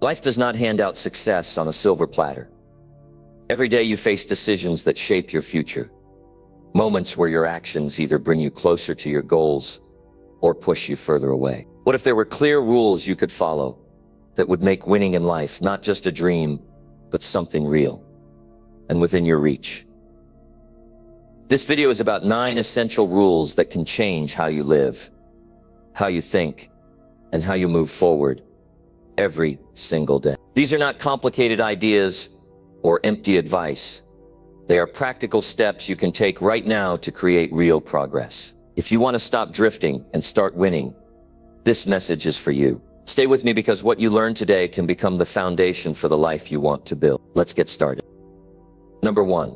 Life does not hand out success on a silver platter. Every day you face decisions that shape your future. Moments where your actions either bring you closer to your goals or push you further away. What if there were clear rules you could follow that would make winning in life not just a dream, but something real and within your reach? This video is about 9 essential rules that can change how you live, how you think, and how you move forward every single day. These are not complicated ideas or empty advice. They are practical steps you can take right now to create real progress. If you want to stop drifting and start winning, this message is for you. Stay with me because what you learn today can become the foundation for the life you want to build. Let's get started. Number 1,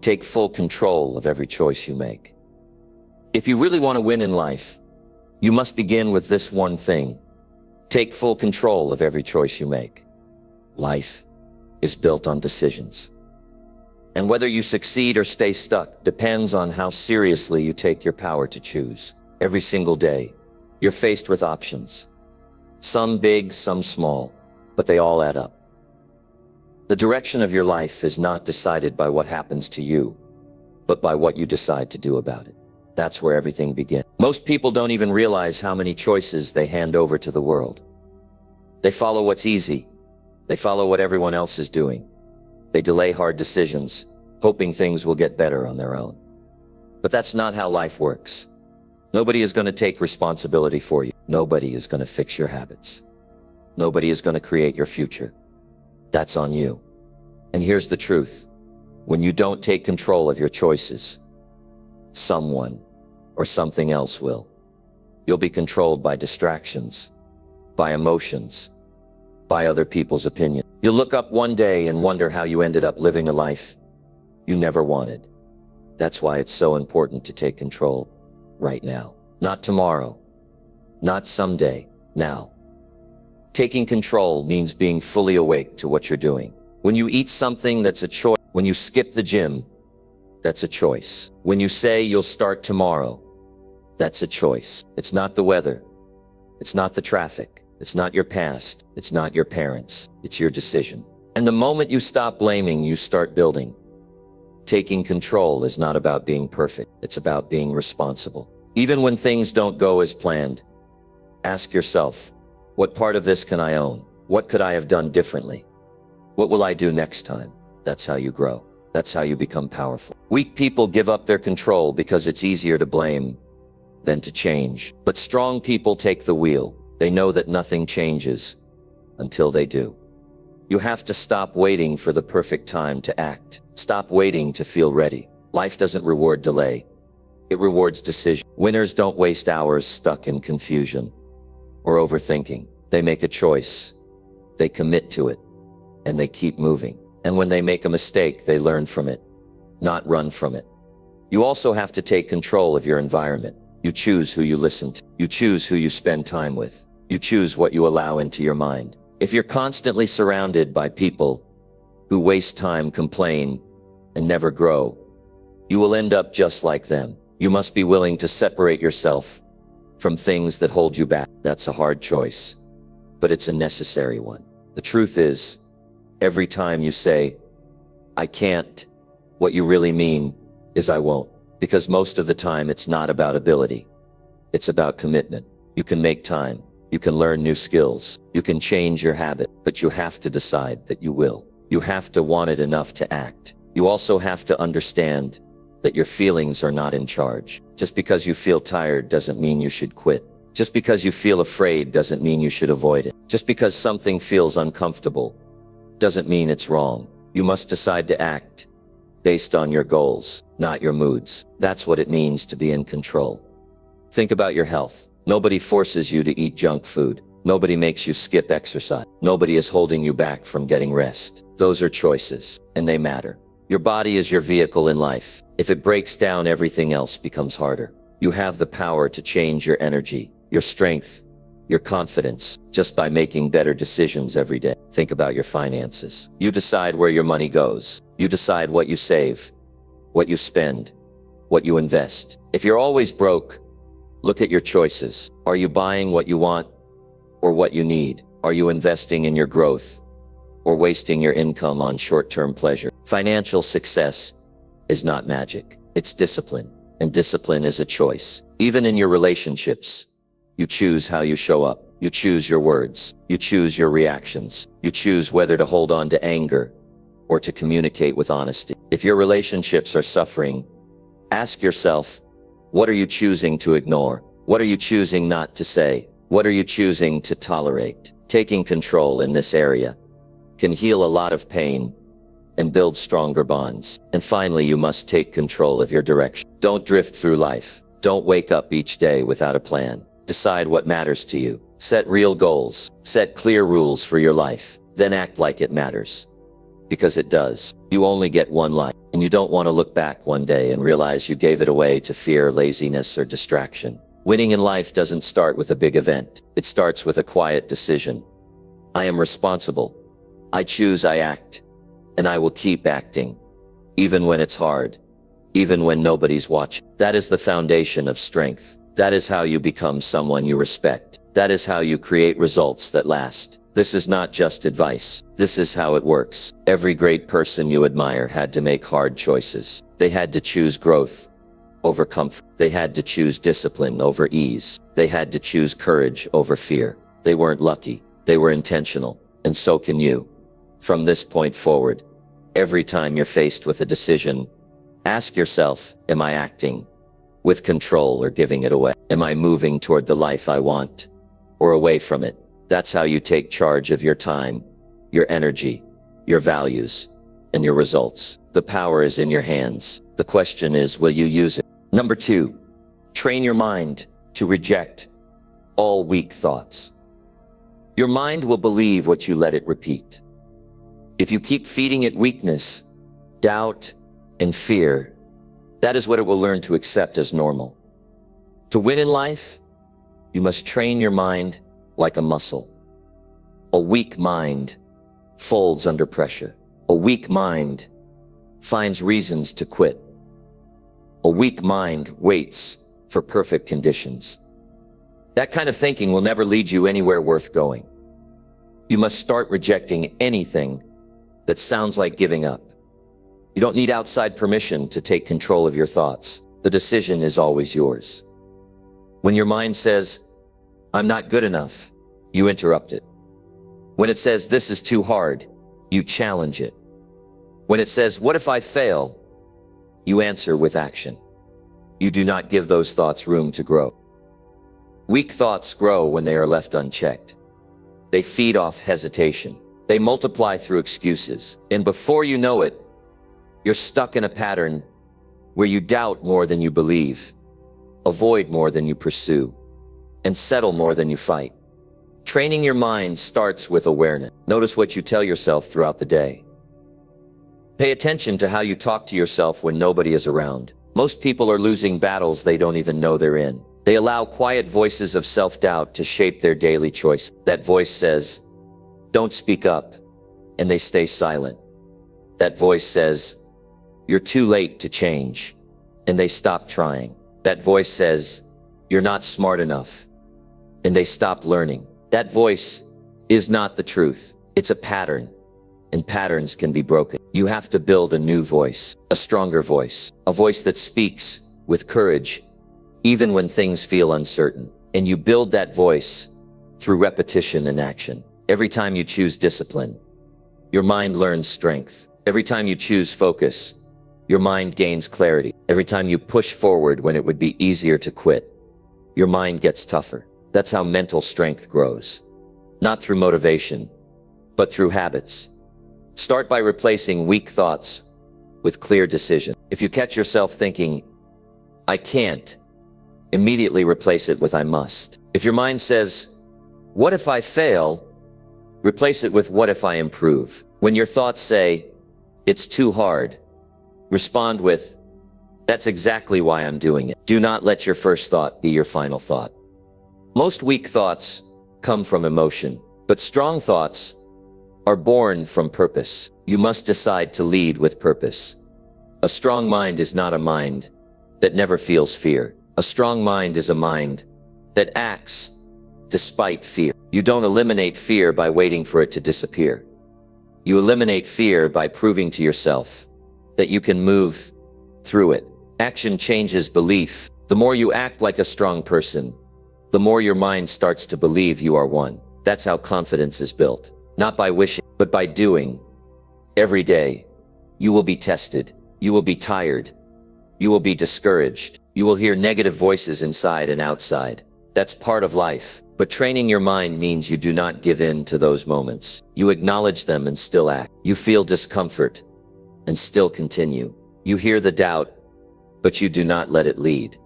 take full control of every choice you make. If you really want to win in life, you must begin with this one thing. Take full control of every choice you make. Life is built on decisions. And whether you succeed or stay stuck depends on how seriously you take your power to choose. Every single day, you're faced with options. Some big, some small, but they all add up. The direction of your life is not decided by what happens to you, but by what you decide to do about it. That's where everything begins. Most people don't even realize how many choices they hand over to the world. They follow what's easy. They follow what everyone else is doing. They delay hard decisions, hoping things will get better on their own. But that's not how life works. Nobody is going to take responsibility for you. Nobody is going to fix your habits. Nobody is going to create your future. That's on you. And here's the truth. When you don't take control of your choices, someone or something else will. You'll be controlled by distractions, by emotions, by other people's opinion. You'll look up one day and wonder how you ended up living a life you never wanted. That's why it's so important to take control right now. Not tomorrow, not someday, now. Taking control means being fully awake to what you're doing. When you eat something, that's a choice. When you skip the gym, that's a choice. When you say you'll start tomorrow, that's a choice. It's not the weather. It's not the traffic. It's not your past. It's not your parents. It's your decision. And the moment you stop blaming, you start building. Taking control is not about being perfect. It's about being responsible. Even when things don't go as planned, ask yourself, what part of this can I own? What could I have done differently? What will I do next time? That's how you grow. That's how you become powerful. Weak people give up their control because it's easier to blame than to change. But strong people take the wheel. They know that nothing changes until they do. You have to stop waiting for the perfect time to act. Stop waiting to feel ready. Life doesn't reward delay. It rewards decision. Winners don't waste hours stuck in confusion or overthinking. They make a choice. They commit to it, and they keep moving. And when they make a mistake, they learn from it, not run from it. You also have to take control of your environment. You choose who you listen to. You choose who you spend time with. You choose what you allow into your mind. If you're constantly surrounded by people who waste time, complain, and never grow, you will end up just like them. You must be willing to separate yourself from things that hold you back. That's a hard choice, but it's a necessary one. The truth is, every time you say, I can't, what you really mean is I won't. Because most of the time it's not about ability. It's about commitment. You can make time. You can learn new skills. You can change your habit, but you have to decide that you will. You have to want it enough to act. You also have to understand that your feelings are not in charge. Just because you feel tired doesn't mean you should quit. Just because you feel afraid doesn't mean you should avoid it. Just because something feels uncomfortable doesn't mean it's wrong. You must decide to act based on your goals, not your moods. That's what it means to be in control. Think about your health. Nobody forces you to eat junk food. Nobody makes you skip exercise. Nobody is holding you back from getting rest. Those are choices, and they matter. Your body is your vehicle in life. If it breaks down, everything else becomes harder. You have the power to change your energy, your strength, your confidence, just by making better decisions every day. Think about your finances. You decide where your money goes. You decide what you save, what you spend, what you invest. If you're always broke, look at your choices. Are you buying what you want or what you need? Are you investing in your growth or wasting your income on short-term pleasure? Financial success is not magic. It's discipline, and discipline is a choice. Even in your relationships, you choose how you show up. You choose your words. You choose your reactions. You choose whether to hold on to anger or to communicate with honesty. If your relationships are suffering, ask yourself, what are you choosing to ignore? What are you choosing not to say? What are you choosing to tolerate? Taking control in this area can heal a lot of pain and build stronger bonds. And finally, you must take control of your direction. Don't drift through life. Don't wake up each day without a plan. Decide what matters to you. Set real goals. Set clear rules for your life. Then act like it matters. Because it does. You only get one life, and you don't want to look back one day and realize you gave it away to fear, laziness, or distraction. Winning in life doesn't start with a big event. It starts with a quiet decision. I am responsible. I choose, I act, and I will keep acting, even when it's hard, even when nobody's watching. That is the foundation of strength. That is how you become someone you respect. That is how you create results that last. This is not just advice. This is how it works. Every great person you admire had to make hard choices. They had to choose growth over comfort. They had to choose discipline over ease. They had to choose courage over fear. They weren't lucky. They were intentional. And so can you. From this point forward, every time you're faced with a decision, ask yourself, am I acting with control or giving it away? Am I moving toward the life I want or away from it? That's how you take charge of your time, your energy, your values, and your results. The power is in your hands. The question is, will you use it? Number 2, train your mind to reject all weak thoughts. Your mind will believe what you let it repeat. If you keep feeding it weakness, doubt, and fear, that is what it will learn to accept as normal. To win in life, you must train your mind like a muscle. A weak mind folds under pressure. A weak mind finds reasons to quit. A weak mind waits for perfect conditions. That kind of thinking will never lead you anywhere worth going. You must start rejecting anything that sounds like giving up. You don't need outside permission to take control of your thoughts. The decision is always yours. When your mind says, I'm not good enough, you interrupt it. When it says, this is too hard, you challenge it. When it says, what if I fail? You answer with action. You do not give those thoughts room to grow. Weak thoughts grow when they are left unchecked. They feed off hesitation. They multiply through excuses. And before you know it, you're stuck in a pattern where you doubt more than you believe, avoid more than you pursue, and settle more than you fight. Training your mind starts with awareness. Notice what you tell yourself throughout the day. Pay attention to how you talk to yourself when nobody is around. Most people are losing battles they don't even know they're in. They allow quiet voices of self-doubt to shape their daily choice. That voice says, don't speak up, and they stay silent. That voice says, you're too late to change, and they stop trying. That voice says, you're not smart enough, and they stop learning. That voice is not the truth. It's a pattern, and patterns can be broken. You have to build a new voice, a stronger voice, a voice that speaks with courage, even when things feel uncertain. And you build that voice through repetition and action. Every time you choose discipline, your mind learns strength. Every time you choose focus, your mind gains clarity. Every time you push forward when it would be easier to quit, your mind gets tougher. That's how mental strength grows. Not through motivation, but through habits. Start by replacing weak thoughts with clear decision. If you catch yourself thinking, I can't, immediately replace it with I must. If your mind says, what if I fail? Replace it with what if I improve? When your thoughts say, it's too hard, respond with, that's exactly why I'm doing it. Do not let your first thought be your final thought. Most weak thoughts come from emotion, but strong thoughts are born from purpose. You must decide to lead with purpose. A strong mind is not a mind that never feels fear. A strong mind is a mind that acts despite fear. You don't eliminate fear by waiting for it to disappear. You eliminate fear by proving to yourself that you can move through it. Action changes belief. The more you act like a strong person, the more your mind starts to believe you are one. That's how confidence is built. Not by wishing, but by doing. Every day, you will be tested. You will be tired. You will be discouraged. You will hear negative voices inside and outside. That's part of life. But training your mind means you do not give in to those moments. You acknowledge them and still act. You feel discomfort and still continue. You hear the doubt, but you do not let it lead.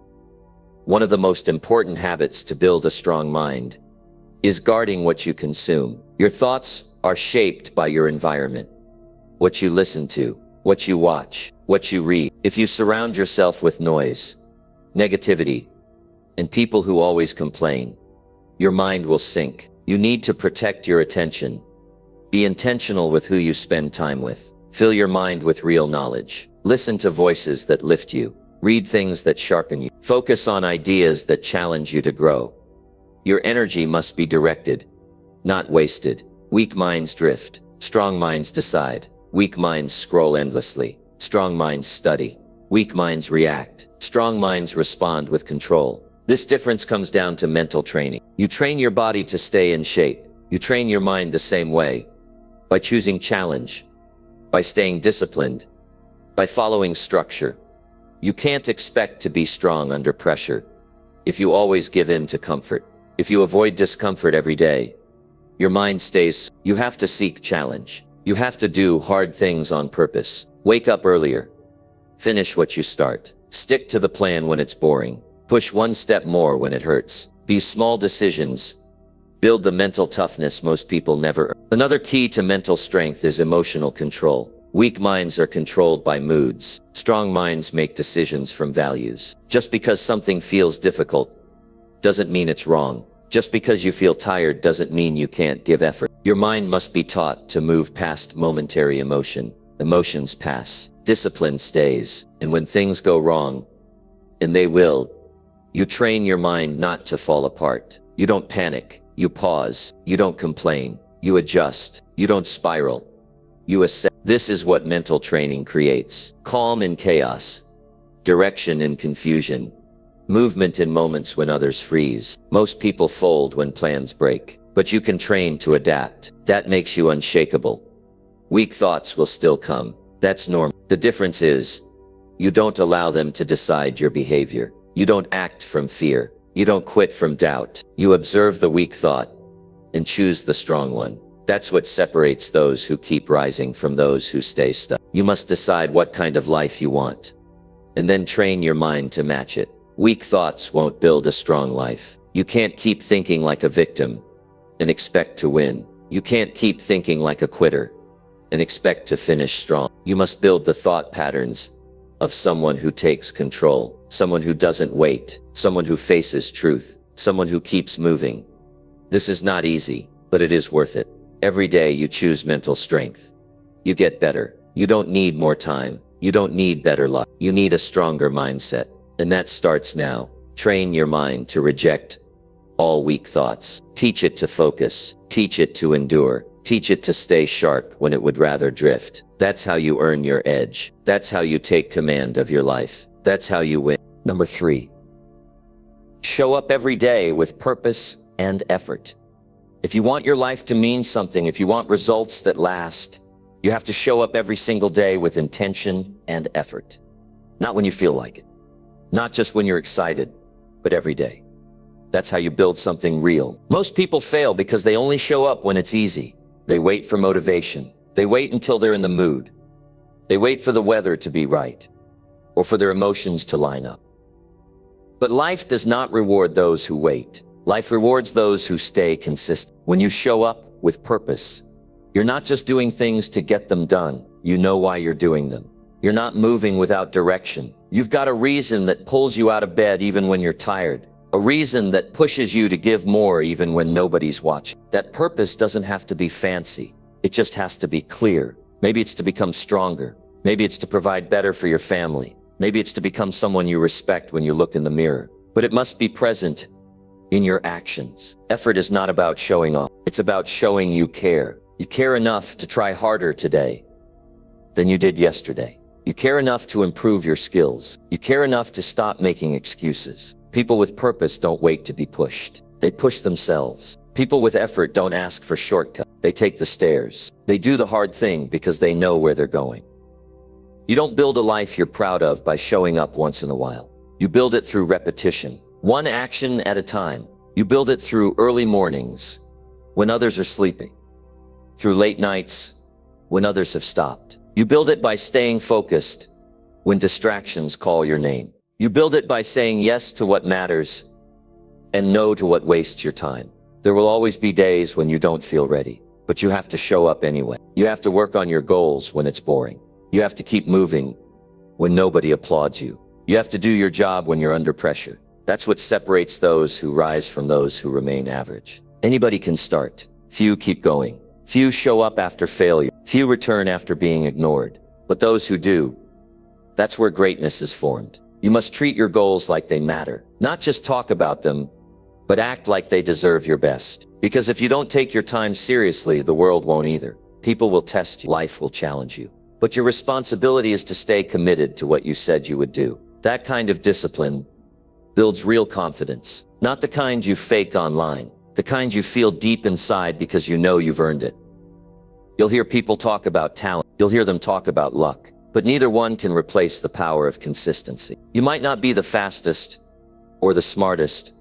One of the most important habits to build a strong mind is guarding what you consume. Your thoughts are shaped by your environment. What you listen to, what you watch, what you read. If you surround yourself with noise, negativity, and people who always complain, your mind will sink. You need to protect your attention. Be intentional with who you spend time with. Fill your mind with real knowledge. Listen to voices that lift you. Read things that sharpen you. Focus on ideas that challenge you to grow. Your energy must be directed, not wasted. Weak minds drift. Strong minds decide. Weak minds scroll endlessly. Strong minds study. Weak minds react. Strong minds respond with control. This difference comes down to mental training. You train your body to stay in shape. You train your mind the same way. By choosing challenge. By staying disciplined. By following structure. You can't expect to be strong under pressure if you always give in to comfort. If you avoid discomfort every day, your mind stays. You have to seek challenge. You have to do hard things on purpose. Wake up earlier. Finish what you start. Stick to the plan when it's boring. Push one step more when it hurts. These small decisions build the mental toughness most people never earn. Another key to mental strength is emotional control. Weak minds are controlled by moods. Strong minds make decisions from values. Just because something feels difficult doesn't mean it's wrong. Just because you feel tired doesn't mean you can't give effort. Your mind must be taught to move past momentary emotion. Emotions pass. Discipline stays. And when things go wrong, and they will, you train your mind not to fall apart. You don't panic. You pause. You don't complain. You adjust. You don't spiral. You assess. This is what mental training creates. Calm in chaos. Direction in confusion. Movement in moments when others freeze. Most people fold when plans break. But you can train to adapt. That makes you unshakable. Weak thoughts will still come. That's normal. The difference is, you don't allow them to decide your behavior. You don't act from fear. You don't quit from doubt. You observe the weak thought and choose the strong one. That's what separates those who keep rising from those who stay stuck. You must decide what kind of life you want, and then train your mind to match it. Weak thoughts won't build a strong life. You can't keep thinking like a victim and expect to win. You can't keep thinking like a quitter and expect to finish strong. You must build the thought patterns of someone who takes control, someone who doesn't wait, someone who faces truth, someone who keeps moving. This is not easy, but it is worth it. Every day you choose mental strength. You get better. You don't need more time. You don't need better luck. You need a stronger mindset. And that starts now. Train your mind to reject all weak thoughts. Teach it to focus. Teach it to endure. Teach it to stay sharp when it would rather drift. That's how you earn your edge. That's how you take command of your life. That's how you win. Number 3. Show up every day with purpose and effort. If you want your life to mean something, if you want results that last, you have to show up every single day with intention and effort. Not when you feel like it. Not just when you're excited, but every day. That's how you build something real. Most people fail because they only show up when it's easy. They wait for motivation. They wait until they're in the mood. They wait for the weather to be right, or for their emotions to line up. But life does not reward those who wait. Life rewards those who stay consistent. When you show up with purpose, you're not just doing things to get them done. You know why you're doing them. You're not moving without direction. You've got a reason that pulls you out of bed even when you're tired. A reason that pushes you to give more even when nobody's watching. That purpose doesn't have to be fancy. It just has to be clear. Maybe it's to become stronger. Maybe it's to provide better for your family. Maybe it's to become someone you respect when you look in the mirror. But it must be present in your actions. Effort is not about showing off. It's about showing you care. You care enough to try harder today than you did yesterday. You care enough to improve your skills. You care enough to stop making excuses. People with purpose don't wait to be pushed. They push themselves. People with effort don't ask for shortcuts. They take the stairs. They do the hard thing because they know where they're going. You don't build a life you're proud of by showing up once in a while. You build it through repetition, one action at a time. You build it through early mornings when others are sleeping, through late nights when others have stopped. You build it by staying focused when distractions call your name. You build it by saying yes to what matters and no to what wastes your time. There will always be days when you don't feel ready, but you have to show up anyway. You have to work on your goals when it's boring. You have to keep moving when nobody applauds you. You have to do your job when you're under pressure. That's what separates those who rise from those who remain average. Anybody can start. Few keep going. Few show up after failure. Few return after being ignored. But those who do, that's where greatness is formed. You must treat your goals like they matter. Not just talk about them, but act like they deserve your best. Because if you don't take your time seriously, the world won't either. People will test you. Life will challenge you. But your responsibility is to stay committed to what you said you would do. That kind of discipline builds real confidence. Not the kind you fake online. The kind you feel deep inside because you know you've earned it. You'll hear people talk about talent. You'll hear them talk about luck. But neither one can replace the power of consistency. You might not be the fastest, or the smartest,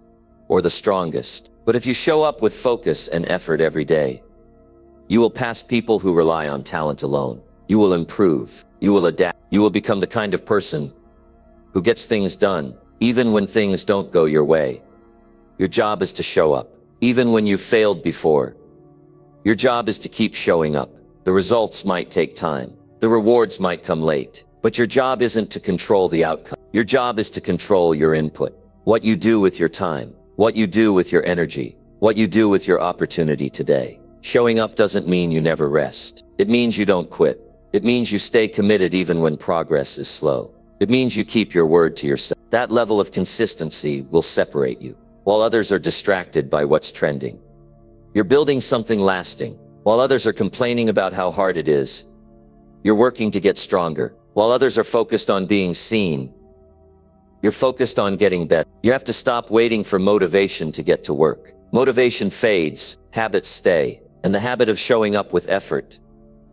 or the strongest. But if you show up with focus and effort every day, you will pass people who rely on talent alone. You will improve. You will adapt. You will become the kind of person who gets things done, even when things don't go your way. Your job is to show up. Even when you've failed before, your job is to keep showing up. The results might take time. The rewards might come late. But your job isn't to control the outcome. Your job is to control your input. What you do with your time. What you do with your energy. What you do with your opportunity today. Showing up doesn't mean you never rest. It means you don't quit. It means you stay committed even when progress is slow. It means you keep your word to yourself. That level of consistency will separate you. While others are distracted by what's trending, you're building something lasting. While others are complaining about how hard it is, you're working to get stronger. While others are focused on being seen, you're focused on getting better. You have to stop waiting for motivation to get to work. Motivation fades, habits stay, and the habit of showing up with effort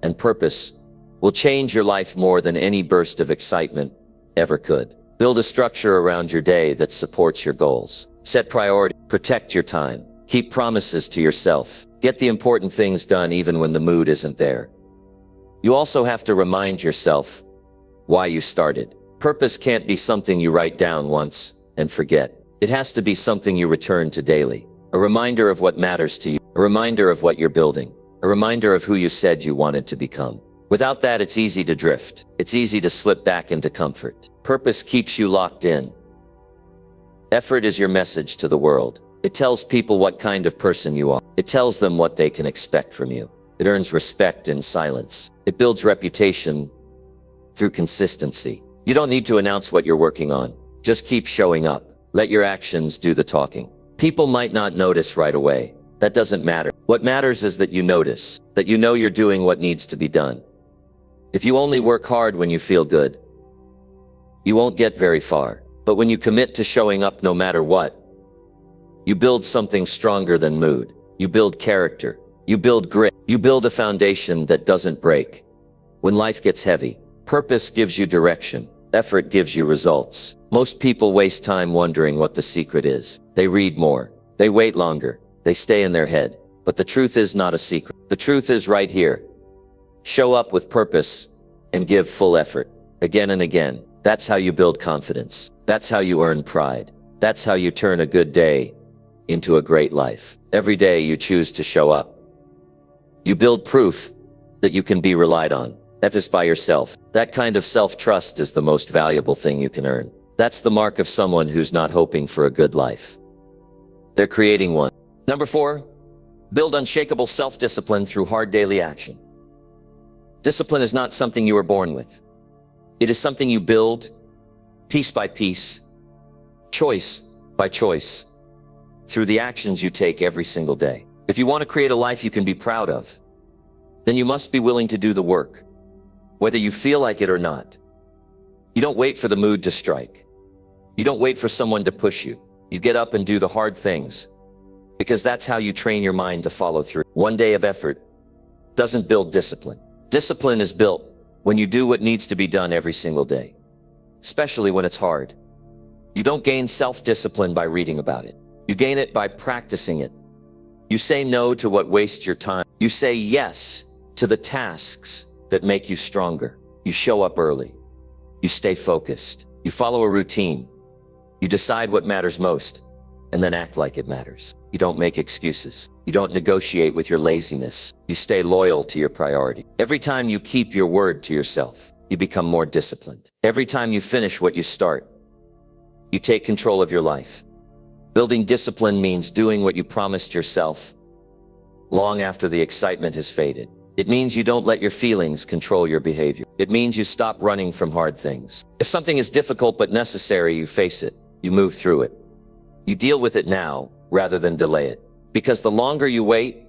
and purpose will change your life more than any burst of excitement ever could. Build a structure around your day that supports your goals. Set priorities. Protect your time. Keep promises to yourself. Get the important things done even when the mood isn't there. You also have to remind yourself why you started. Purpose can't be something you write down once and forget. It has to be something you return to daily. A reminder of what matters to you. A reminder of what you're building. A reminder of who you said you wanted to become. Without that, it's easy to drift. It's easy to slip back into comfort. Purpose keeps you locked in. Effort is your message to the world. It tells people what kind of person you are. It tells them what they can expect from you. It earns respect in silence. It builds reputation through consistency. You don't need to announce what you're working on. Just keep showing up. Let your actions do the talking. People might not notice right away. That doesn't matter. What matters is that you notice, that you know you're doing what needs to be done. If you only work hard when you feel good, you won't get very far. But when you commit to showing up no matter what, you build something stronger than mood. You build character. You build grit. You build a foundation that doesn't break. When life gets heavy, purpose gives you direction. Effort gives you results. Most people waste time wondering what the secret is. They read more. They wait longer. They stay in their head. But the truth is not a secret. The truth is right here. Show up with purpose and give full effort. Again and again. That's how you build confidence. That's how you earn pride. That's how you turn a good day into a great life. Every day you choose to show up. You build proof that you can be relied on. That is by yourself. That kind of self-trust is the most valuable thing you can earn. That's the mark of someone who's not hoping for a good life. They're creating one. Number 4, build unshakable self-discipline through hard daily action. Discipline is not something you were born with. It is something you build piece by piece, choice by choice, through the actions you take every single day. If you want to create a life you can be proud of, then you must be willing to do the work, whether you feel like it or not. You don't wait for the mood to strike. You don't wait for someone to push you. You get up and do the hard things, because that's how you train your mind to follow through. One day of effort doesn't build discipline. Discipline is built when you do what needs to be done every single day, especially when it's hard. You don't gain self-discipline by reading about it. You gain it by practicing it. You say no to what wastes your time. You say yes to the tasks that make you stronger. You show up early. You stay focused. You follow a routine. You decide what matters most, and then act like it matters. You don't make excuses. You don't negotiate with your laziness. You stay loyal to your priority. Every time you keep your word to yourself, you become more disciplined. Every time you finish what you start, you take control of your life. Building discipline means doing what you promised yourself long after the excitement has faded. It means you don't let your feelings control your behavior. It means you stop running from hard things. If something is difficult but necessary, you face it. You move through it. You deal with it now rather than delay it. Because the longer you wait,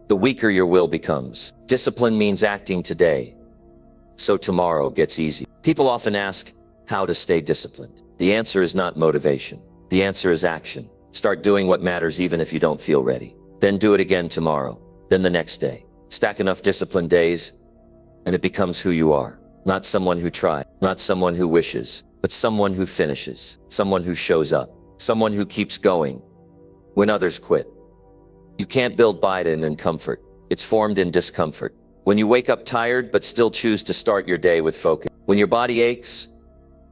the weaker your will becomes. Discipline means acting today, so tomorrow gets easy. People often ask how to stay disciplined. The answer is not motivation. The answer is action. Start doing what matters even if you don't feel ready. Then do it again tomorrow. Then the next day. Stack enough disciplined days, and it becomes who you are. Not someone who tries, not someone who wishes, but someone who finishes, someone who shows up, someone who keeps going when others quit. You can't build Biden in comfort. It's formed in discomfort. When you wake up tired but still choose to start your day with focus. When your body aches,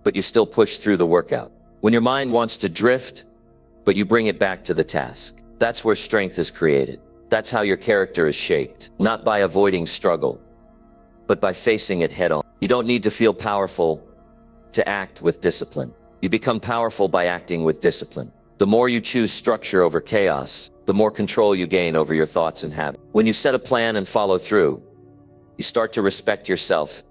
but you still push through the workout. When your mind wants to drift, but you bring it back to the task. That's where strength is created. That's how your character is shaped. Not by avoiding struggle, but by facing it head on. You don't need to feel powerful to act with discipline. You become powerful by acting with discipline. The more you choose structure over chaos, the more control you gain over your thoughts and habits. When you set a plan and follow through, you start to respect yourself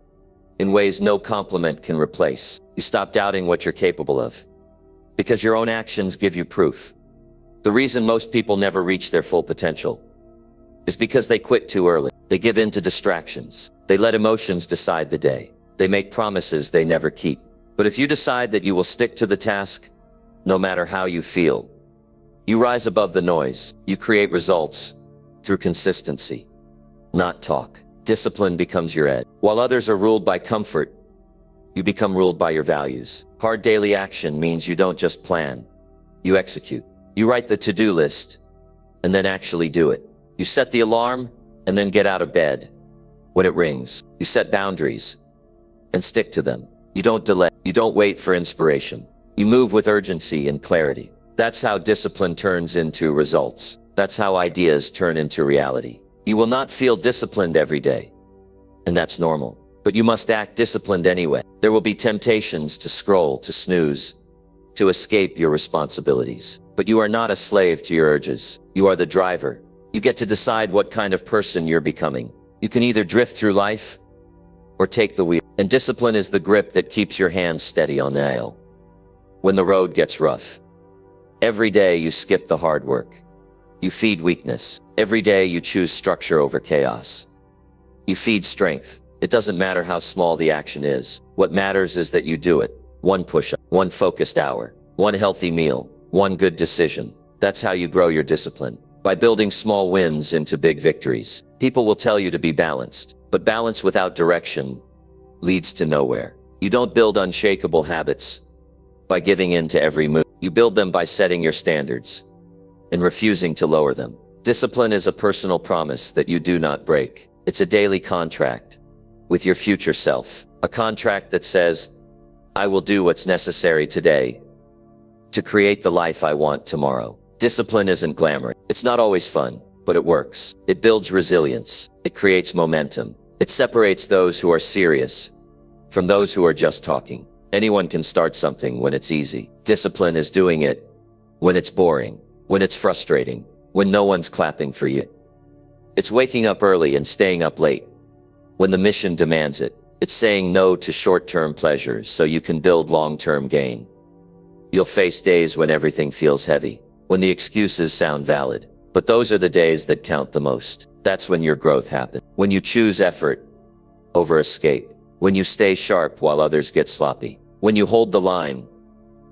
in ways no compliment can replace. You stop doubting what you're capable of, because your own actions give you proof. The reason most people never reach their full potential is because they quit too early. They give in to distractions. They let emotions decide the day. They make promises they never keep. But if you decide that you will stick to the task, no matter how you feel, you rise above the noise. You create results through consistency, not talk. Discipline becomes your edge. While others are ruled by comfort, you become ruled by your values. Hard daily action means you don't just plan, you execute. You write the to-do list and then actually do it. You set the alarm and then get out of bed when it rings. You set boundaries and stick to them. You don't delay. You don't wait for inspiration. You move with urgency and clarity. That's how discipline turns into results. That's how ideas turn into reality. You will not feel disciplined every day, and that's normal. But you must act disciplined anyway. There will be temptations to scroll, to snooze, to escape your responsibilities. But you are not a slave to your urges. You are the driver. You get to decide what kind of person you're becoming. You can either drift through life or take the wheel. And discipline is the grip that keeps your hands steady on the aisle when the road gets rough. Every day you skip the hard work. You feed weakness. Every day you choose structure over chaos. You feed strength. It doesn't matter how small the action is. What matters is that you do it. One push-up, one focused hour, one healthy meal, one good decision. That's how you grow your discipline. By building small wins into big victories. People will tell you to be balanced, but balance without direction leads to nowhere. You don't build unshakable habits by giving in to every move. You build them by setting your standards and refusing to lower them. Discipline is a personal promise that you do not break. It's a daily contract with your future self. A contract that says, I will do what's necessary today to create the life I want tomorrow. Discipline isn't glamorous. It's not always fun, but it works. It builds resilience. It creates momentum. It separates those who are serious from those who are just talking. Anyone can start something when it's easy. Discipline is doing it when it's boring, when it's frustrating, when no one's clapping for you. It's waking up early and staying up late when the mission demands it. It's saying no to short-term pleasures so you can build long-term gain. You'll face days when everything feels heavy, when the excuses sound valid. But those are the days that count the most. That's when your growth happens. When you choose effort over escape. When you stay sharp while others get sloppy. When you hold the line,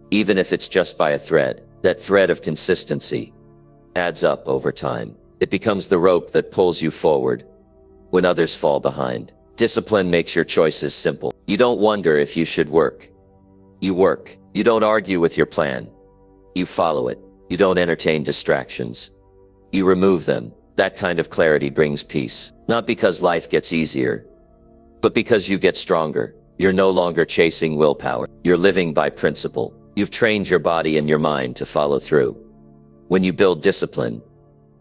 even if it's just by a thread. That thread of consistency adds up over time. It becomes the rope that pulls you forward when others fall behind. Discipline makes your choices simple. You don't wonder if you should work. You work. You don't argue with your plan. You follow it. You don't entertain distractions. You remove them. That kind of clarity brings peace. Not because life gets easier, but because you get stronger. You're no longer chasing willpower. You're living by principle. You've trained your body and your mind to follow through. When you build discipline,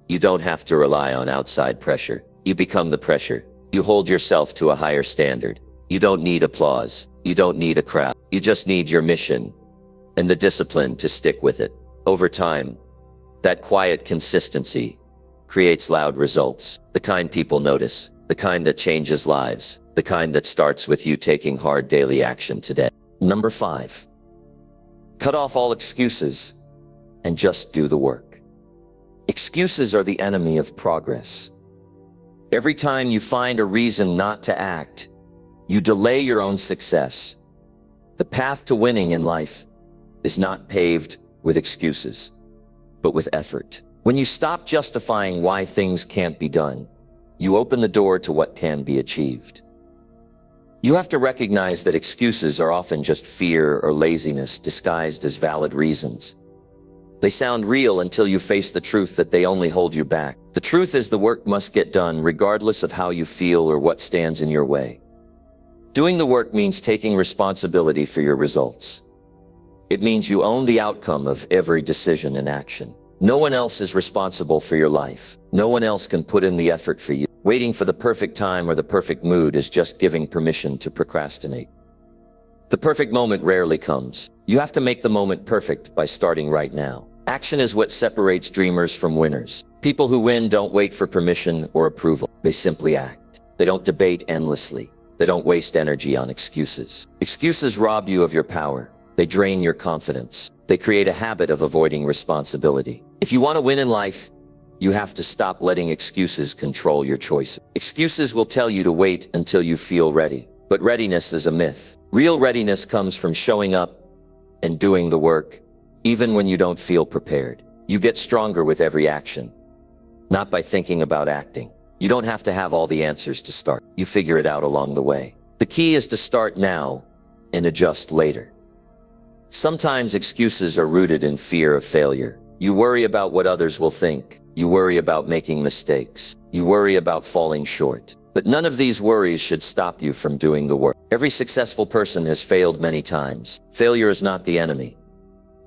you don't have to rely on outside pressure. You become the pressure. You hold yourself to a higher standard. You don't need applause. You don't need a crowd. You just need your mission and the discipline to stick with it. Over time, that quiet consistency creates loud results. The kind people notice. The kind that changes lives. The kind that starts with you taking hard daily action today. Number 5. Cut off all excuses and just do the work. Excuses are the enemy of progress. Every time you find a reason not to act, you delay your own success. The path to winning in life is not paved with excuses, but with effort. When you stop justifying why things can't be done, you open the door to what can be achieved. You have to recognize that excuses are often just fear or laziness disguised as valid reasons. They sound real until you face the truth that they only hold you back. The truth is the work must get done regardless of how you feel or what stands in your way. Doing the work means taking responsibility for your results. It means you own the outcome of every decision and action. No one else is responsible for your life. No one else can put in the effort for you. Waiting for the perfect time or the perfect mood is just giving permission to procrastinate. The perfect moment rarely comes. You have to make the moment perfect by starting right now. Action is what separates dreamers from winners. People who win don't wait for permission or approval. They simply act. They don't debate endlessly. They don't waste energy on excuses. Excuses rob you of your power. They drain your confidence. They create a habit of avoiding responsibility. If you want to win in life, you have to stop letting excuses control your choices. Excuses will tell you to wait until you feel ready. But readiness is a myth. Real readiness comes from showing up and doing the work, even when you don't feel prepared. You get stronger with every action, not by thinking about acting. You don't have to have all the answers to start. You figure it out along the way. The key is to start now and adjust later. Sometimes excuses are rooted in fear of failure. You worry about what others will think. You worry about making mistakes. You worry about falling short. But none of these worries should stop you from doing the work. Every successful person has failed many times. Failure is not the enemy.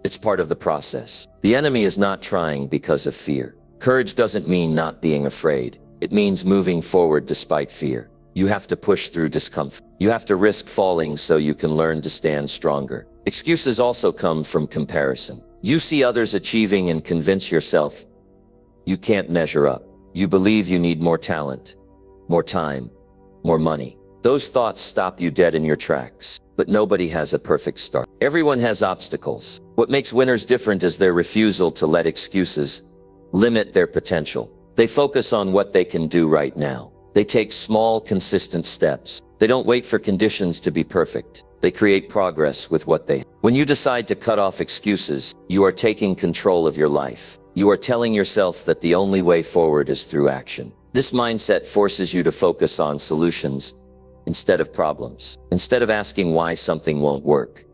It's part of the process. The enemy is not trying because of fear. Courage doesn't mean not being afraid. It means moving forward despite fear. You have to push through discomfort. You have to risk falling so you can learn to stand stronger. Excuses also come from comparison. You see others achieving and convince yourself you can't measure up. You believe you need more talent, more time, more money. Those thoughts stop you dead in your tracks. But nobody has a perfect start. Everyone has obstacles. What makes winners different is their refusal to let excuses limit their potential. They focus on what they can do right now. They take small, consistent steps. They don't wait for conditions to be perfect. They create progress with what they have. When you decide to cut off excuses, you are taking control of your life. You are telling yourself that the only way forward is through action. This mindset forces you to focus on solutions instead of problems. Instead of asking why something won't work,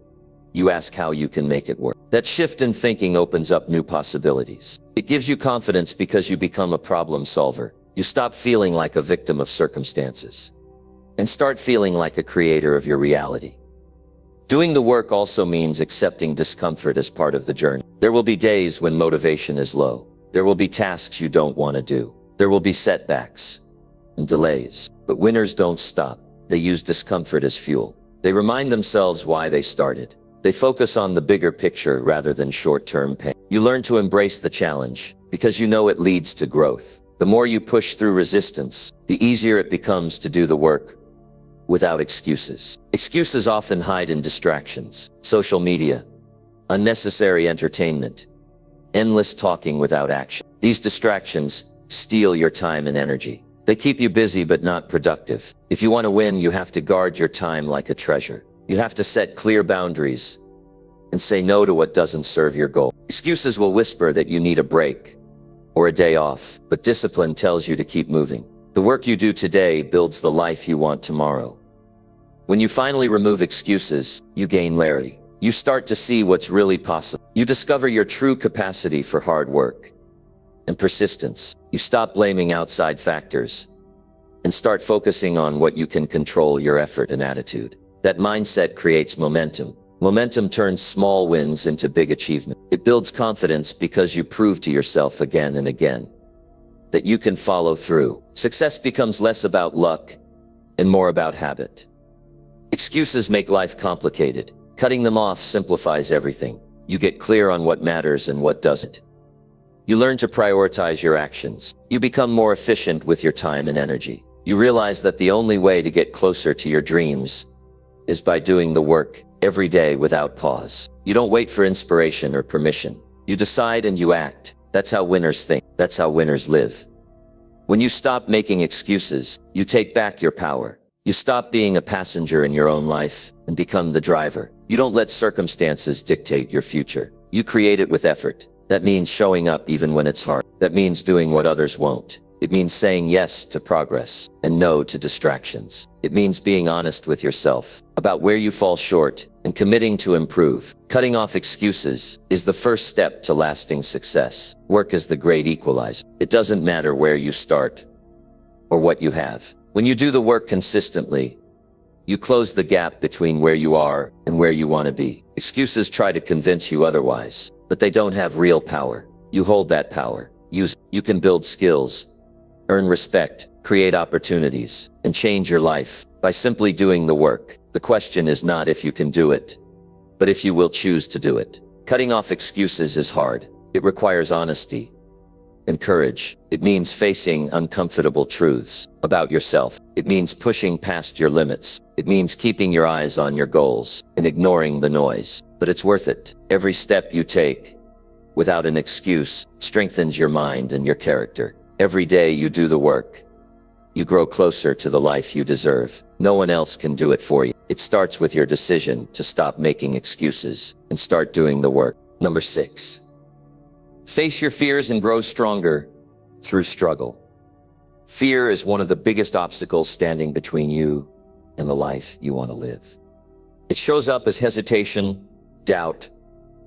you ask how you can make it work. That shift in thinking opens up new possibilities. It gives you confidence because you become a problem solver. You stop feeling like a victim of circumstances and start feeling like a creator of your reality. Doing the work also means accepting discomfort as part of the journey. There will be days when motivation is low. There will be tasks you don't want to do. There will be setbacks and delays. But winners don't stop. They use discomfort as fuel. They remind themselves why they started. They focus on the bigger picture rather than short-term pain. You learn to embrace the challenge because you know it leads to growth. The more you push through resistance, the easier it becomes to do the work without excuses. Excuses often hide in distractions, social media, unnecessary entertainment, endless talking without action. These distractions steal your time and energy. They keep you busy but not productive. If you want to win, you have to guard your time like a treasure. You have to set clear boundaries and say no to what doesn't serve your goal. Excuses will whisper that you need a break or a day off, but discipline tells you to keep moving. The work you do today builds the life you want tomorrow. When you finally remove excuses, you gain clarity. You start to see what's really possible. You discover your true capacity for hard work and persistence. You stop blaming outside factors and start focusing on what you can control: your effort and attitude. That mindset creates momentum. Momentum turns small wins into big achievement. It builds confidence because you prove to yourself again and again that you can follow through. Success becomes less about luck and more about habit. Excuses make life complicated. Cutting them off simplifies everything. You get clear on what matters and what doesn't. You learn to prioritize your actions. You become more efficient with your time and energy. You realize that the only way to get closer to your dreams is by doing the work every day without pause. You don't wait for inspiration or permission. You decide and you act. That's how winners think. That's how winners live. When you stop making excuses, you take back your power. You stop being a passenger in your own life and become the driver. You don't let circumstances dictate your future. You create it with effort. That means showing up even when it's hard. That means doing what others won't. It means saying yes to progress and no to distractions. It means being honest with yourself about where you fall short and committing to improve. Cutting off excuses is the first step to lasting success. Work is the great equalizer. It doesn't matter where you start or what you have. When you do the work consistently, you close the gap between where you are and where you want to be. Excuses try to convince you otherwise, but they don't have real power. You hold that power. You can build skills, earn respect, create opportunities, and change your life by simply doing the work. The question is not if you can do it, but if you will choose to do it. Cutting off excuses is hard. It requires honesty and courage. It means facing uncomfortable truths about yourself. It means pushing past your limits. It means keeping your eyes on your goals and ignoring the noise. But it's worth it. Every step you take without an excuse strengthens your mind and your character. Every day you do the work, you grow closer to the life you deserve. No one else can do it for you. It starts with your decision to stop making excuses and start doing the work. Number 6. Face your fears and grow stronger through struggle. Fear is one of the biggest obstacles standing between you and the life you want to live. It shows up as hesitation, doubt,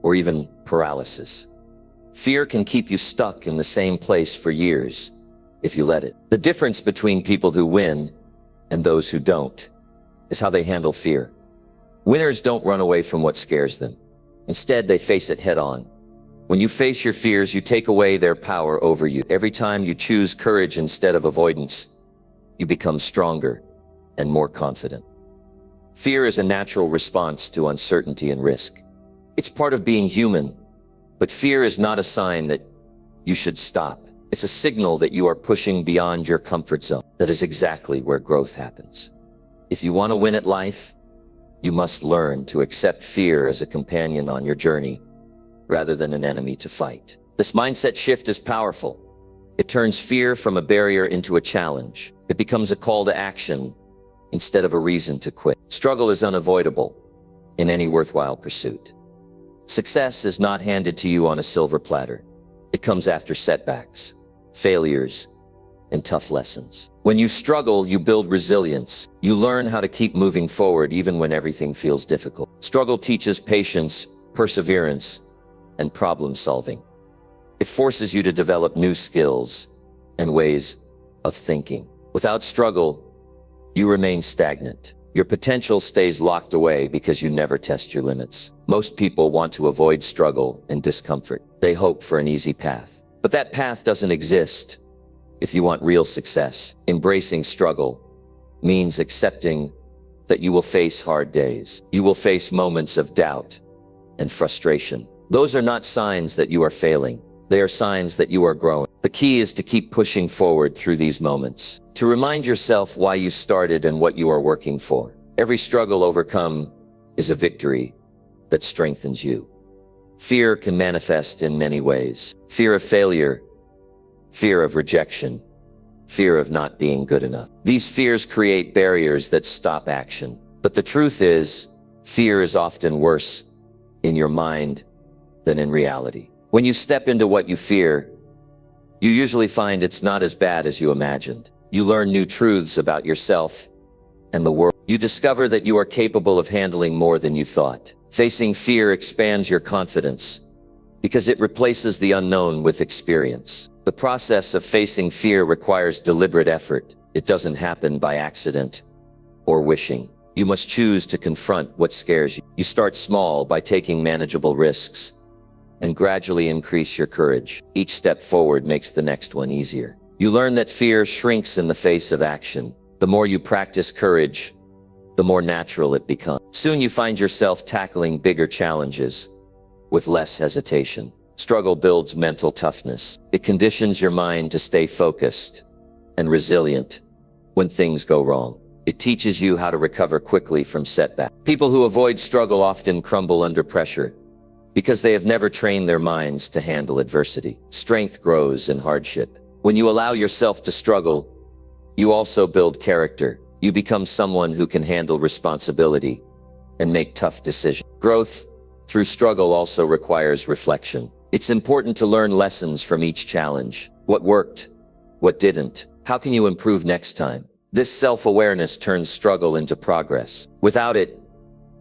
or even paralysis. Fear can keep you stuck in the same place for years if you let it. The difference between people who win and those who don't is how they handle fear. Winners don't run away from what scares them. Instead, they face it head on. When you face your fears, you take away their power over you. Every time you choose courage instead of avoidance, you become stronger and more confident. Fear is a natural response to uncertainty and risk. It's part of being human. But fear is not a sign that you should stop. It's a signal that you are pushing beyond your comfort zone. That is exactly where growth happens. If you want to win at life, you must learn to accept fear as a companion on your journey, rather than an enemy to fight. This mindset shift is powerful. It turns fear from a barrier into a challenge. It becomes a call to action instead of a reason to quit. Struggle is unavoidable in any worthwhile pursuit. Success is not handed to you on a silver platter. It comes after setbacks, failures, and tough lessons. When you struggle, you build resilience. You learn how to keep moving forward even when everything feels difficult. Struggle teaches patience, perseverance, and problem solving. It forces you to develop new skills and ways of thinking. Without struggle, you remain stagnant. Your potential stays locked away because you never test your limits. Most people want to avoid struggle and discomfort. They hope for an easy path. But that path doesn't exist if you want real success. Embracing struggle means accepting that you will face hard days. You will face moments of doubt and frustration. Those are not signs that you are failing. They are signs that you are growing. The key is to keep pushing forward through these moments, to remind yourself why you started and what you are working for. Every struggle overcome is a victory that strengthens you. Fear can manifest in many ways. Fear of failure, fear of rejection, fear of not being good enough. These fears create barriers that stop action. But the truth is, fear is often worse in your mind than in reality. When you step into what you fear, you usually find it's not as bad as you imagined. You learn new truths about yourself and the world. You discover that you are capable of handling more than you thought. Facing fear expands your confidence because it replaces the unknown with experience. The process of facing fear requires deliberate effort. It doesn't happen by accident or wishing. You must choose to confront what scares you. You start small by taking manageable risks and gradually increase your courage. Each step forward makes the next one easier. You learn that fear shrinks in the face of action. The more you practice courage, the more natural it becomes. Soon you find yourself tackling bigger challenges with less hesitation. Struggle builds mental toughness. It conditions your mind to stay focused and resilient when things go wrong. It teaches you how to recover quickly from setbacks. People who avoid struggle often crumble under pressure because they have never trained their minds to handle adversity. Strength grows in hardship. When you allow yourself to struggle, you also build character. You become someone who can handle responsibility and make tough decisions. Growth through struggle also requires reflection. It's important to learn lessons from each challenge. What worked? What didn't? How can you improve next time? This self-awareness turns struggle into progress. Without it,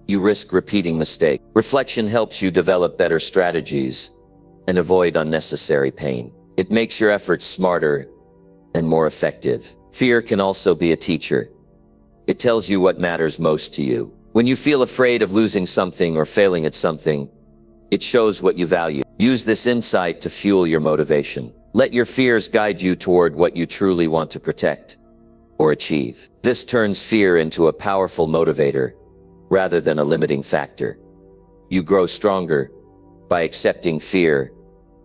you risk repeating mistakes. Reflection helps you develop better strategies and avoid unnecessary pain. It makes your efforts smarter and more effective. Fear can also be a teacher. It tells you what matters most to you. When you feel afraid of losing something or failing at something, it shows what you value. Use this insight to fuel your motivation. Let your fears guide you toward what you truly want to protect or achieve. This turns fear into a powerful motivator rather than a limiting factor. You grow stronger by accepting fear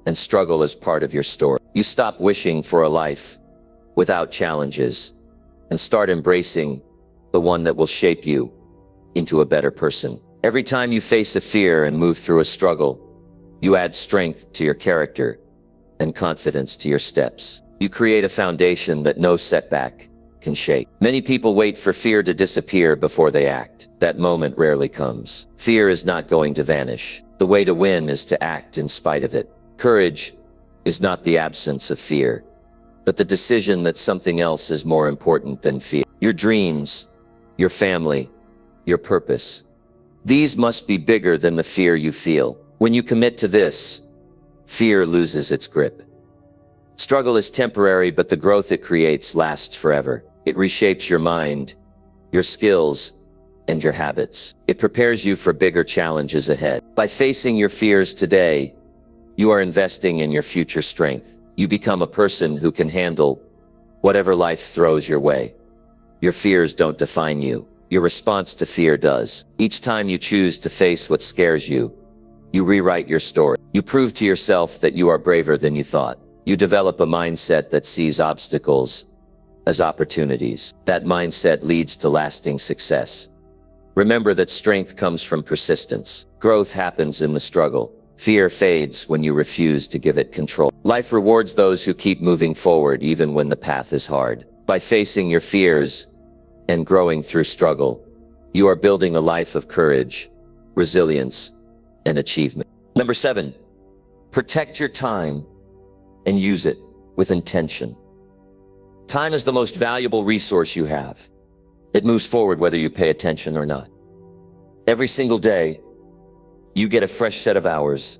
and struggle as part of your story. You stop wishing for a life without challenges and start embracing the one that will shape you into a better person. Every time you face a fear and move through a struggle, you add strength to your character and confidence to your steps. You create a foundation that no setback can shake. Many people wait for fear to disappear before they act. That moment rarely comes. Fear is not going to vanish. The way to win is to act in spite of it. Courage is not the absence of fear, but the decision that something else is more important than fear. Your dreams, your family, your purpose. These must be bigger than the fear you feel. When you commit to this, fear loses its grip. Struggle is temporary, but the growth it creates lasts forever. It reshapes your mind, your skills, and your habits. It prepares you for bigger challenges ahead. By facing your fears today, you are investing in your future strength. You become a person who can handle whatever life throws your way. Your fears don't define you. Your response to fear does. Each time you choose to face what scares you, you rewrite your story. You prove to yourself that you are braver than you thought. You develop a mindset that sees obstacles as opportunities. That mindset leads to lasting success. Remember that strength comes from persistence. Growth happens in the struggle. Fear fades when you refuse to give it control. Life rewards those who keep moving forward even when the path is hard. By facing your fears and growing through struggle, you are building a life of courage, resilience, and achievement. Number 7, protect your time and use it with intention. Time is the most valuable resource you have. It moves forward whether you pay attention or not. Every single day, you get a fresh set of hours,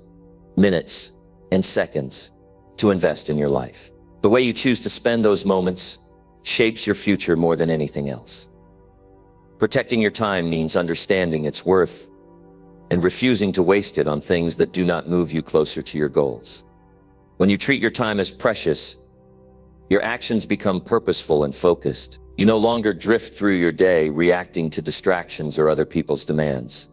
minutes, and seconds to invest in your life. The way you choose to spend those moments shapes your future more than anything else. Protecting your time means understanding its worth and refusing to waste it on things that do not move you closer to your goals. When you treat your time as precious, your actions become purposeful and focused. You no longer drift through your day reacting to distractions or other people's demands.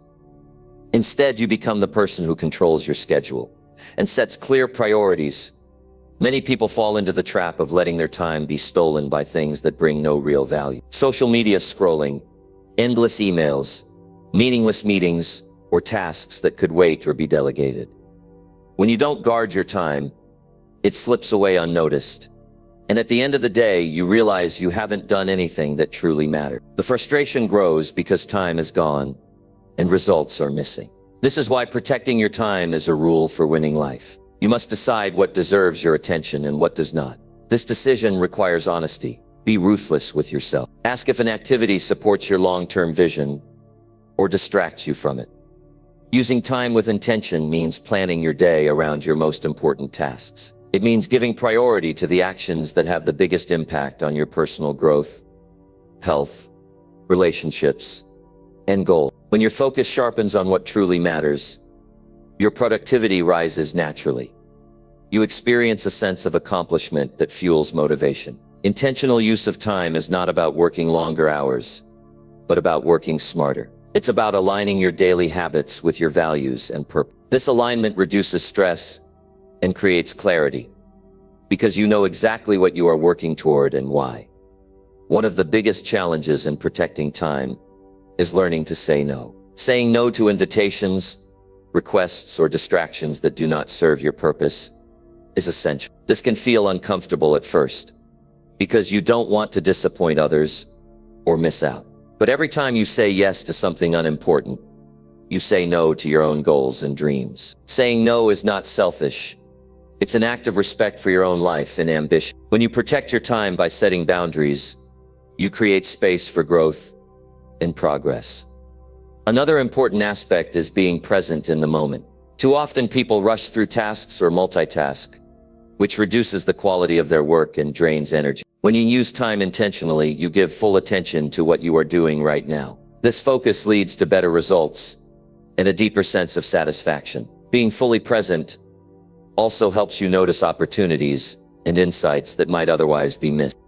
Instead, you become the person who controls your schedule and sets clear priorities. Many people fall into the trap of letting their time be stolen by things that bring no real value. Social media scrolling, endless emails, meaningless meetings, or tasks that could wait or be delegated. When you don't guard your time, it slips away unnoticed. And at the end of the day, you realize you haven't done anything that truly mattered. The frustration grows because time is gone and results are missing. This is why protecting your time is a rule for winning life. You must decide what deserves your attention and what does not. This decision requires honesty. Be ruthless with yourself. Ask if an activity supports your long-term vision or distracts you from it. Using time with intention means planning your day around your most important tasks. It means giving priority to the actions that have the biggest impact on your personal growth, health, relationships, and goals. When your focus sharpens on what truly matters, your productivity rises naturally. You experience a sense of accomplishment that fuels motivation. Intentional use of time is not about working longer hours, but about working smarter. It's about aligning your daily habits with your values and purpose. This alignment reduces stress and creates clarity, because you know exactly what you are working toward and why. One of the biggest challenges in protecting time is learning to say no. Saying no to invitations, requests, or distractions that do not serve your purpose is essential. This can feel uncomfortable at first, because you don't want to disappoint others or miss out. But every time you say yes to something unimportant, you say no to your own goals and dreams. Saying no is not selfish. It's an act of respect for your own life and ambition. When you protect your time by setting boundaries, you create space for growth and progress. Another important aspect is being present in the moment. Too often people rush through tasks or multitask, which reduces the quality of their work and drains energy. When you use time intentionally, you give full attention to what you are doing right now. This focus leads to better results and a deeper sense of satisfaction. Being fully present also helps you notice opportunities and insights that might otherwise be missed.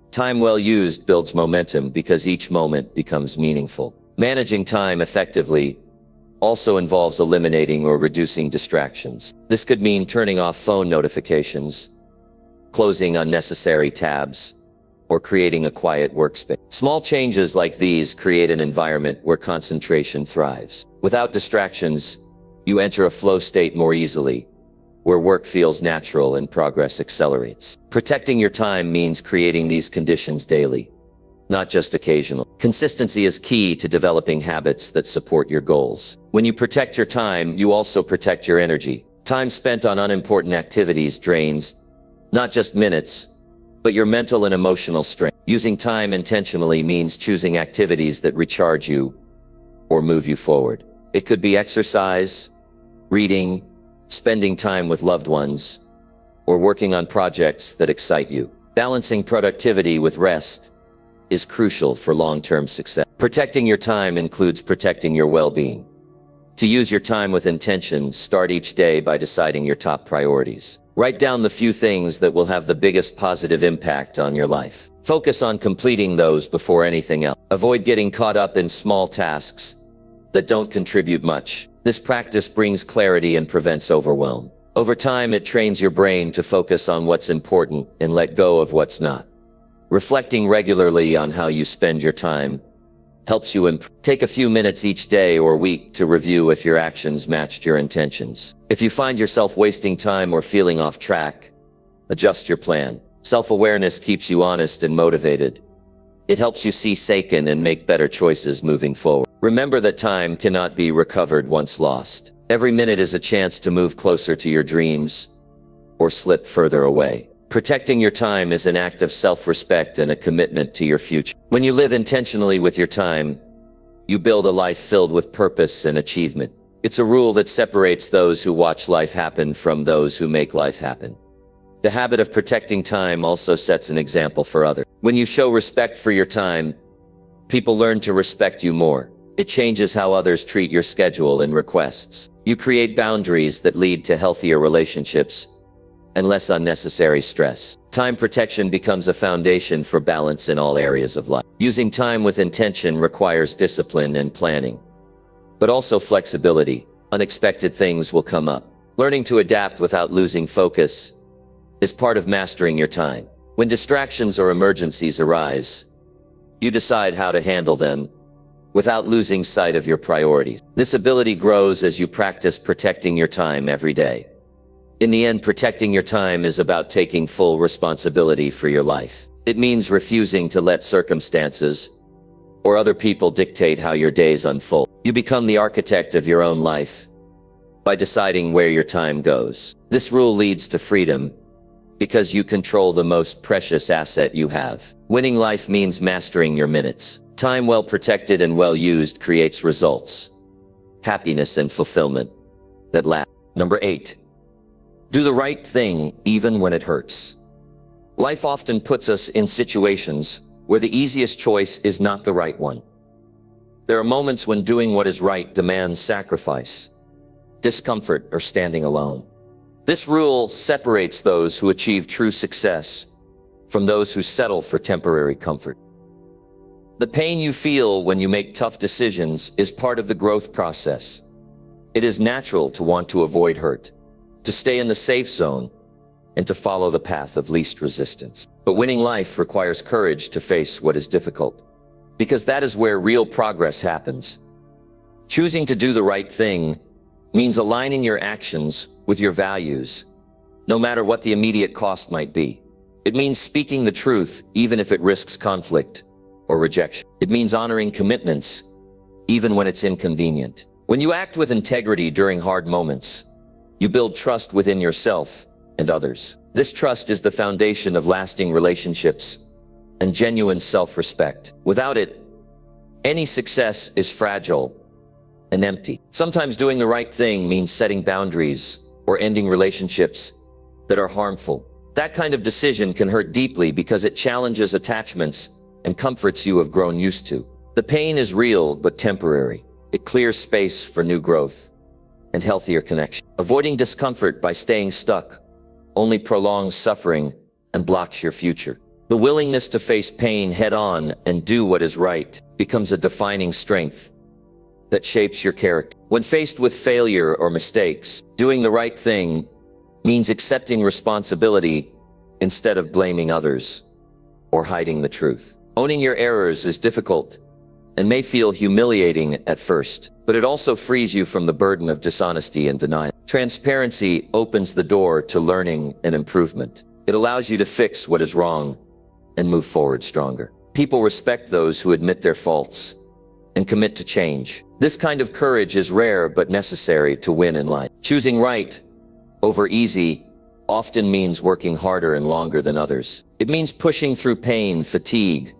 Time well used builds momentum because each moment becomes meaningful. Managing time effectively also involves eliminating or reducing distractions. This could mean turning off phone notifications, closing unnecessary tabs, or creating a quiet workspace. Small changes like these create an environment where concentration thrives. Without distractions, you enter a flow state more easily, where work feels natural and progress accelerates. Protecting your time means creating these conditions daily, not just occasional. Consistency is key to developing habits that support your goals. When you protect your time, you also protect your energy. Time spent on unimportant activities drains not just minutes, but your mental and emotional strength. Using time intentionally means choosing activities that recharge you or move you forward. It could be exercise, reading, spending time with loved ones, or working on projects that excite you. Balancing productivity with rest is crucial for long-term success. Protecting your time includes protecting your well-being. To use your time with intention, start each day by deciding your top priorities. Write down the few things that will have the biggest positive impact on your life. Focus on completing those before anything else. Avoid getting caught up in small tasks that don't contribute much. This practice brings clarity and prevents overwhelm. Over time, it trains your brain to focus on what's important and let go of what's not. Reflecting regularly on how you spend your time helps you improve. Take a few minutes each day or week to review if your actions matched your intentions. If you find yourself wasting time or feeling off track, adjust your plan. Self-awareness keeps you honest and motivated. It helps you see second and make better choices moving forward. Remember that time cannot be recovered once lost. Every minute is a chance to move closer to your dreams or slip further away. Protecting your time is an act of self-respect and a commitment to your future. When you live intentionally with your time, you build a life filled with purpose and achievement. It's a rule that separates those who watch life happen from those who make life happen. The habit of protecting time also sets an example for others. When you show respect for your time, people learn to respect you more. It changes how others treat your schedule and requests. You create boundaries that lead to healthier relationships and less unnecessary stress. Time protection becomes a foundation for balance in all areas of life. Using time with intention requires discipline and planning, but also flexibility. Unexpected things will come up. Learning to adapt without losing focus is part of mastering your time. When distractions or emergencies arise, you decide how to handle them without losing sight of your priorities. This ability grows as you practice protecting your time every day. In the end, protecting your time is about taking full responsibility for your life. It means refusing to let circumstances or other people dictate how your days unfold. You become the architect of your own life by deciding where your time goes. This rule leads to freedom because you control the most precious asset you have. Winning life means mastering your minutes. Time well protected and well used creates results, happiness and fulfillment that last. Number 8. Do the right thing even when it hurts. Life often puts us in situations where the easiest choice is not the right one. There are moments when doing what is right demands sacrifice, discomfort, or standing alone. This rule separates those who achieve true success from those who settle for temporary comfort. The pain you feel when you make tough decisions is part of the growth process. It is natural to want to avoid hurt, to stay in the safe zone, and to follow the path of least resistance. But winning life requires courage to face what is difficult, because that is where real progress happens. Choosing to do the right thing means aligning your actions with your values, no matter what the immediate cost might be. It means speaking the truth, even if it risks conflict or rejection. It means honoring commitments, even when it's inconvenient. When you act with integrity during hard moments, you build trust within yourself and others. This trust is the foundation of lasting relationships and genuine self-respect. Without it, any success is fragile and empty. Sometimes doing the right thing means setting boundaries or ending relationships that are harmful. That kind of decision can hurt deeply because it challenges attachments and comforts you have grown used to. The pain is real but temporary. It clears space for new growth and healthier connection. Avoiding discomfort by staying stuck only prolongs suffering and blocks your future. The willingness to face pain head-on and do what is right becomes a defining strength that shapes your character. When faced with failure or mistakes, doing the right thing means accepting responsibility instead of blaming others or hiding the truth. Owning your errors is difficult and may feel humiliating at first, but it also frees you from the burden of dishonesty and denial. Transparency opens the door to learning and improvement. It allows you to fix what is wrong and move forward stronger. People respect those who admit their faults and commit to change. This kind of courage is rare but necessary to win in life. Choosing right over easy often means working harder and longer than others. It means pushing through pain, fatigue,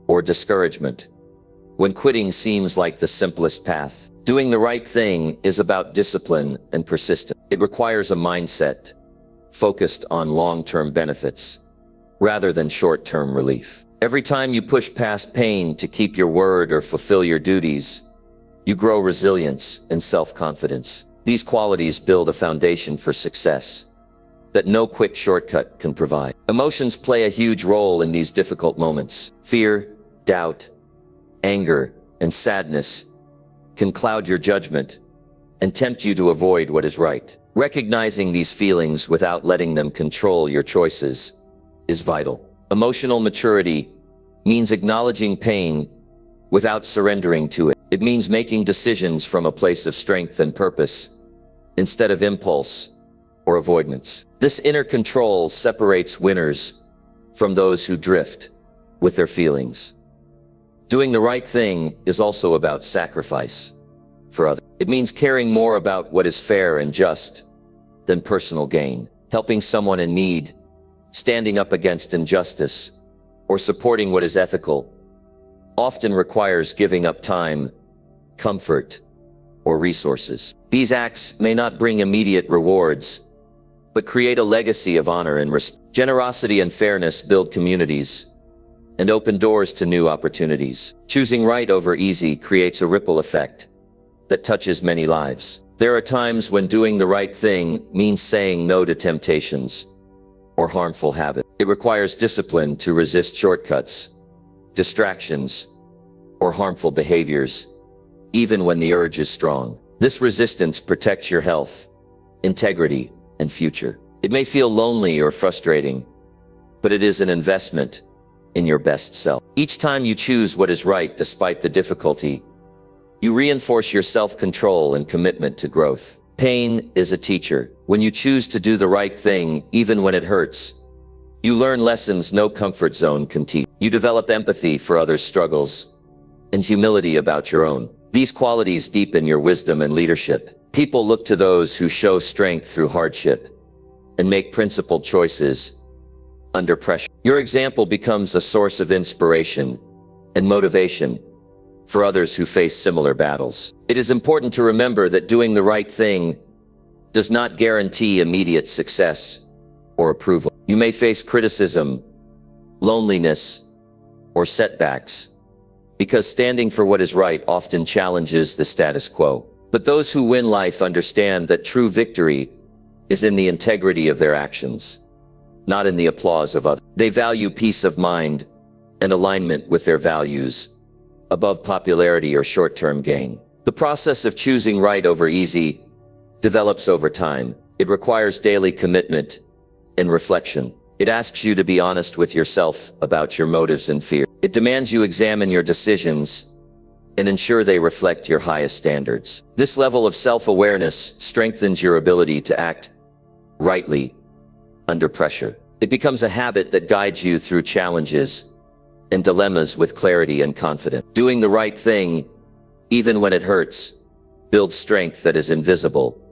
or discouragement when quitting seems like the simplest path. Doing the right thing is about discipline and persistence. It requires a mindset focused on long-term benefits rather than short-term relief. Every time you push past pain to keep your word or fulfill your duties, you grow resilience and self-confidence. These qualities build a foundation for success that no quick shortcut can provide. Emotions play a huge role in these difficult moments. Fear, doubt, anger, and sadness can cloud your judgment and tempt you to avoid what is right. Recognizing these feelings without letting them control your choices is vital. Emotional maturity means acknowledging pain without surrendering to it. It means making decisions from a place of strength and purpose instead of impulse or avoidance. This inner control separates winners from those who drift with their feelings. Doing the right thing is also about sacrifice for others. It means caring more about what is fair and just than personal gain. Helping someone in need, standing up against injustice, or supporting what is ethical often requires giving up time, comfort, or resources. These acts may not bring immediate rewards, but create a legacy of honor and respect. Generosity and fairness build communities and open doors to new opportunities. Choosing right over easy creates a ripple effect that touches many lives. There are times when doing the right thing means saying no to temptations or harmful habits. It requires discipline to resist shortcuts, distractions, or harmful behaviors, even when the urge is strong. This resistance protects your health, integrity, and future. It may feel lonely or frustrating, but it is an investment in your best self. Each time you choose what is right despite the difficulty, you reinforce your self-control and commitment to growth. Pain is a teacher. When you choose to do the right thing, even when it hurts, you learn lessons no comfort zone can teach. You develop empathy for others' struggles and humility about your own. These qualities deepen your wisdom and leadership. People look to those who show strength through hardship and make principled choices under pressure. Your example becomes a source of inspiration and motivation for others who face similar battles. It is important to remember that doing the right thing does not guarantee immediate success or approval. You may face criticism, loneliness, or setbacks, because standing for what is right often challenges the status quo. But those who win life understand that true victory is in the integrity of their actions, not in the applause of others. They value peace of mind and alignment with their values above popularity or short-term gain. The process of choosing right over easy develops over time. It requires daily commitment and reflection. It asks you to be honest with yourself about your motives and fear. It demands you examine your decisions and ensure they reflect your highest standards. This level of self-awareness strengthens your ability to act rightly under pressure. It becomes a habit that guides you through challenges and dilemmas with clarity and confidence. Doing the right thing, even when it hurts, builds strength that is invisible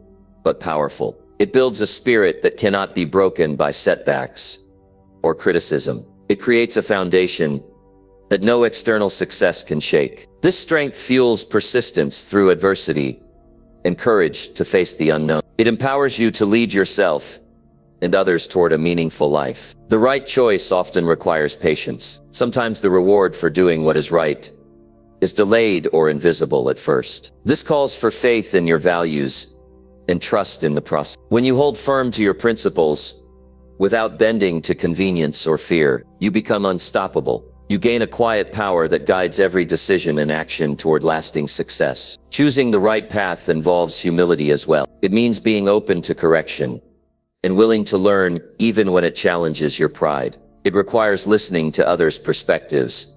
but powerful. It builds a spirit that cannot be broken by setbacks or criticism. It creates a foundation that no external success can shake. This strength fuels persistence through adversity and courage to face the unknown. It empowers you to lead yourself and others toward a meaningful life. The right choice often requires patience. Sometimes the reward for doing what is right is delayed or invisible at first. This calls for faith in your values and trust in the process. When you hold firm to your principles without bending to convenience or fear, you become unstoppable. You gain a quiet power that guides every decision and action toward lasting success. Choosing the right path involves humility as well. It means being open to correction and willing to learn even when it challenges your pride. It requires listening to others' perspectives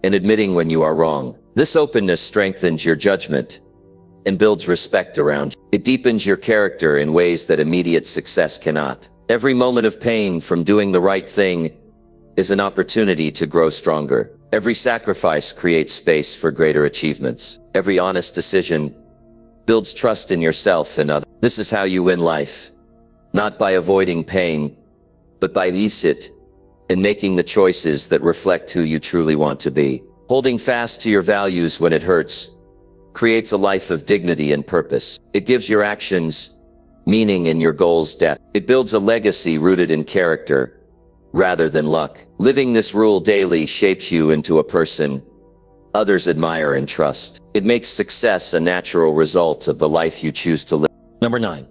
and admitting when you are wrong. This openness strengthens your judgment and builds respect around you. It deepens your character in ways that immediate success cannot. Every moment of pain from doing the right thing is an opportunity to grow stronger. Every sacrifice creates space for greater achievements. Every honest decision builds trust in yourself and others. This is how you win life. Not by avoiding pain, but by it and making the choices that reflect who you truly want to be. Holding fast to your values when it hurts creates a life of dignity and purpose. It gives your actions meaning and your goals depth. It builds a legacy rooted in character rather than luck. Living this rule daily shapes you into a person others admire and trust. It makes success a natural result of the life you choose to live. Number 9.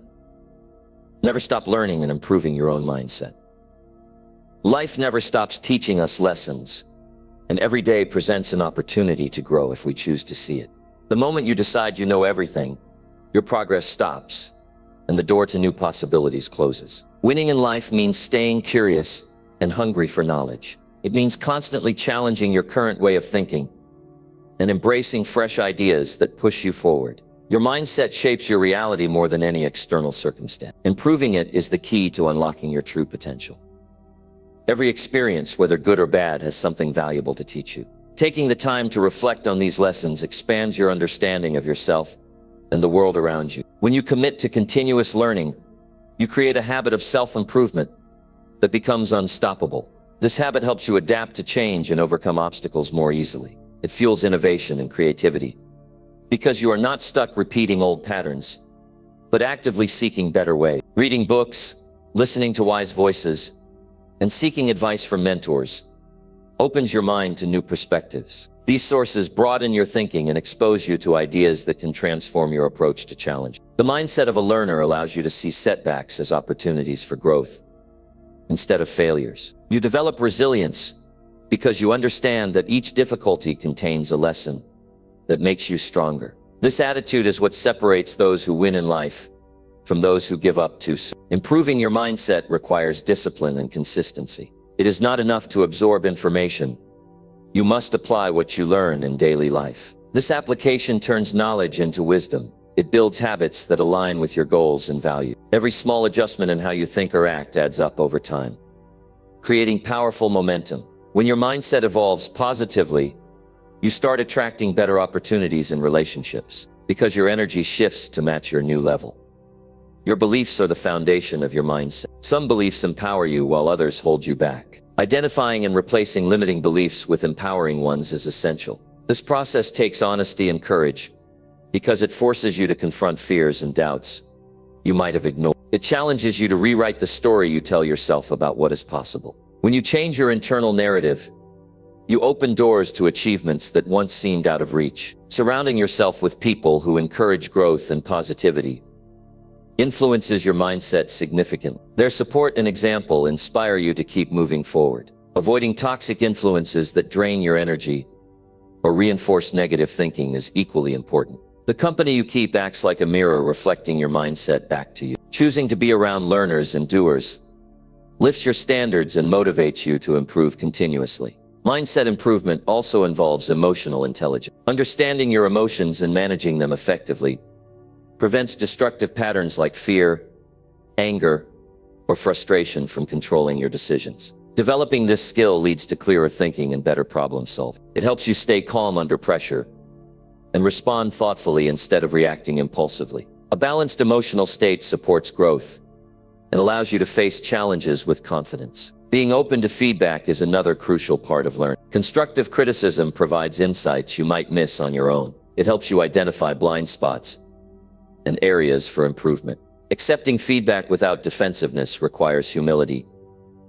Never stop learning and improving your own mindset. Life never stops teaching us lessons, and every day presents an opportunity to grow if we choose to see it. The moment you decide you know everything, your progress stops, and the door to new possibilities closes. Winning in life means staying curious and hungry for knowledge. It means constantly challenging your current way of thinking and embracing fresh ideas that push you forward. Your mindset shapes your reality more than any external circumstance. Improving it is the key to unlocking your true potential. Every experience, whether good or bad, has something valuable to teach you. Taking the time to reflect on these lessons expands your understanding of yourself and the world around you. When you commit to continuous learning, you create a habit of self-improvement that becomes unstoppable. This habit helps you adapt to change and overcome obstacles more easily. It fuels innovation and creativity, because you are not stuck repeating old patterns, but actively seeking better ways. Reading books, listening to wise voices, and seeking advice from mentors opens your mind to new perspectives. These sources broaden your thinking and expose you to ideas that can transform your approach to challenge. The mindset of a learner allows you to see setbacks as opportunities for growth instead of failures. You develop resilience because you understand that each difficulty contains a lesson that makes you stronger. This attitude is what separates those who win in life from those who give up too soon. Improving your mindset requires discipline and consistency. It is not enough to absorb information. You must apply what you learn in daily life. This application turns knowledge into wisdom. It builds habits that align with your goals and values. Every small adjustment in how you think or act adds up over time, creating powerful momentum. When your mindset evolves positively, you start attracting better opportunities in relationships because your energy shifts to match your new level. Your beliefs are the foundation of your mindset. Some beliefs empower you while others hold you back. Identifying and replacing limiting beliefs with empowering ones is essential. This process takes honesty and courage because it forces you to confront fears and doubts you might have ignored. It challenges you to rewrite the story you tell yourself about what is possible. When you change your internal narrative, you open doors to achievements that once seemed out of reach. Surrounding yourself with people who encourage growth and positivity influences your mindset significantly. Their support and example inspire you to keep moving forward. Avoiding toxic influences that drain your energy or reinforce negative thinking is equally important. The company you keep acts like a mirror reflecting your mindset back to you. Choosing to be around learners and doers lifts your standards and motivates you to improve continuously. Mindset improvement also involves emotional intelligence. Understanding your emotions and managing them effectively prevents destructive patterns like fear, anger, or frustration from controlling your decisions. Developing this skill leads to clearer thinking and better problem solving. It helps you stay calm under pressure and respond thoughtfully instead of reacting impulsively. A balanced emotional state supports growth and allows you to face challenges with confidence. Being open to feedback is another crucial part of learning. Constructive criticism provides insights you might miss on your own. It helps you identify blind spots and areas for improvement. Accepting feedback without defensiveness requires humility,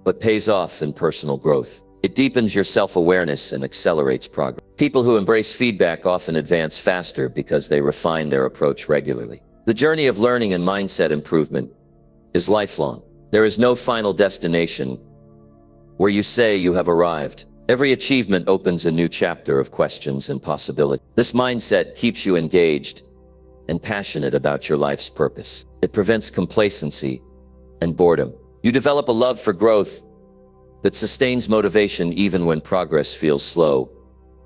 but pays off in personal growth. It deepens your self-awareness and accelerates progress. People who embrace feedback often advance faster because they refine their approach regularly. The journey of learning and mindset improvement is lifelong. There is no final destination where you say you have arrived. Every achievement opens a new chapter of questions and possibility. This mindset keeps you engaged and passionate about your life's purpose. It prevents complacency and boredom. You develop a love for growth that sustains motivation even when progress feels slow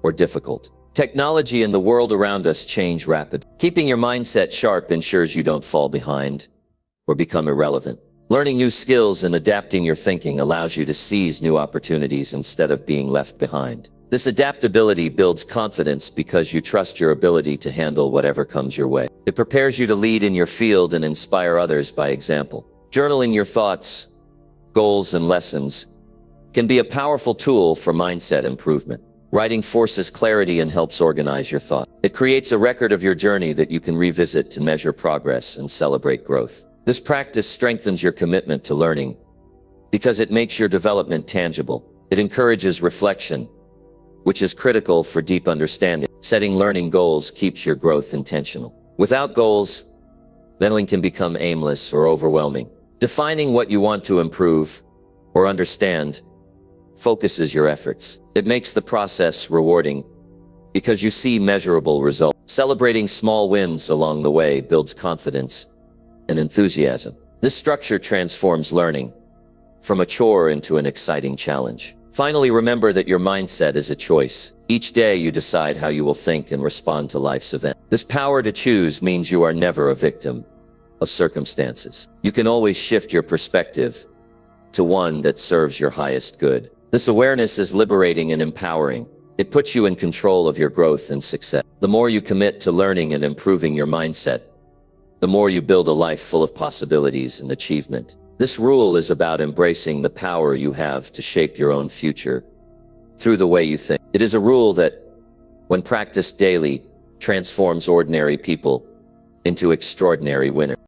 or difficult. Technology and the world around us change rapidly. Keeping your mindset sharp ensures you don't fall behind or become irrelevant. Learning new skills and adapting your thinking allows you to seize new opportunities instead of being left behind. This adaptability builds confidence because you trust your ability to handle whatever comes your way. It prepares you to lead in your field and inspire others by example. Journaling your thoughts, goals, and lessons can be a powerful tool for mindset improvement. Writing forces clarity and helps organize your thought. It creates a record of your journey that you can revisit to measure progress and celebrate growth. This practice strengthens your commitment to learning because it makes your development tangible. It encourages reflection, which is critical for deep understanding. Setting learning goals keeps your growth intentional. Without goals, learning can become aimless or overwhelming. Defining what you want to improve or understand focuses your efforts. It makes the process rewarding because you see measurable results. Celebrating small wins along the way builds confidence and enthusiasm. This structure transforms learning from a chore into an exciting challenge. Finally, remember that your mindset is a choice. Each day you decide how you will think and respond to life's events. This power to choose means you are never a victim of circumstances. You can always shift your perspective to one that serves your highest good. This awareness is liberating and empowering. It puts you in control of your growth and success. The more you commit to learning and improving your mindset, the more you build a life full of possibilities and achievement. This rule is about embracing the power you have to shape your own future through the way you think. It is a rule that, when practiced daily, transforms ordinary people into extraordinary winners.